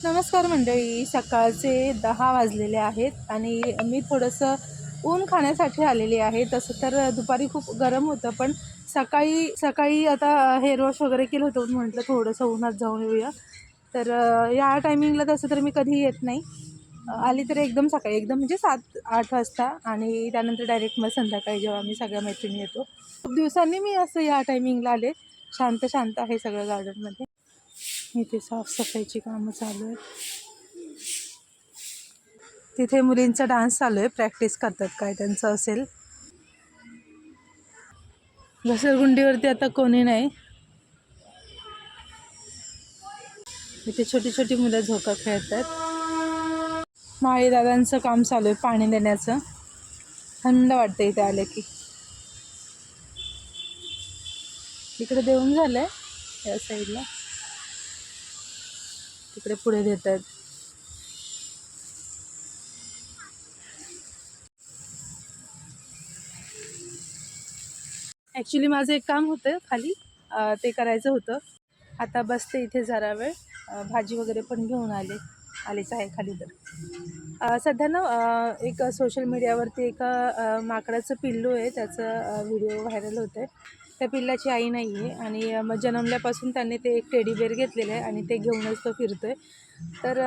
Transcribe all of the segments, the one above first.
नमस्कार मंडळी, सकाळचे 10 वाजलेले आहेत आणि मी थोडंसं ऊन खाण्यासाठी आलेली आहे. तसं तर दुपारी खूप गरम होतं, पण सकाळी सकाळी आता हेअर वॉश वगैरे केलं होतं. म्हटलं थोडंसं उन्हात जाऊन येऊया. तर या टायमिंगला तसं तर मी कधी येत नाही. आली तर एकदम सकाळी, एकदम म्हणजे 7-8 वाजता आणि त्यानंतर डायरेक्ट मग संध्याकाळी जेव्हा आम्ही सगळ्या मैत्रिणी येतो. खूप दिवसांनी मी असं या टायमिंगला आले. शांत शांत आहे सगळं गार्डनमध्ये. इथे साफसफाईची कामं चालू आहेत. तिथे मुलींचा डान्स चालू आहे, प्रॅक्टिस करतात काय त्यांचं असेल. घसरगुंडीवरती आता कोणी नाही. इथे छोटी छोटी मुलं झोका खेळतात. माळी दादांचं काम चालू आहे पाणी देण्याचं. थंड वाटतं इथे आले की. इकडे देऊन झालंय या साईडला, तिकडे पुढे देतात. ॲक्च्युली माझं एक काम होतं खाली, ते करायचं होतं. आता बसते इथे जरा वेळ. भाजी वगैरे पण घेऊन आलेच आहे खाली. तर सध्या ना एक सोशल मीडियावरती एका माकडाचं पिल्लू आहे, त्याचं व्हिडिओ व्हायरल होत आहे. त्या पिल्लाची आई नाही आहे आणि मग जन्मल्यापासून त्याने ते एक टेडी बेअर घेतलेलं आहे आणि ते घेऊनच तो फिरतो आहे. तर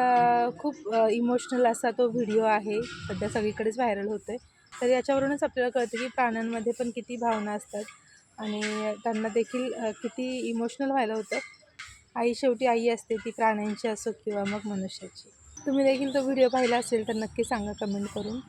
खूप इमोशनल असा तो व्हिडिओ आहे, सध्या सगळीकडेच व्हायरल होतो आहे. तर याच्यावरूनच आपल्याला कळतं की प्राण्यांमध्ये पण किती भावना असतात आणि त्यांना देखील किती इमोशनल व्हायला होतं. आई शेवटी आई असते, ती प्राण्यांची असो किंवा मग मनुष्याची. तुम्ही देखील तो व्हिडिओ पाहिला असेल तर नक्की सांगा कमेंट करून.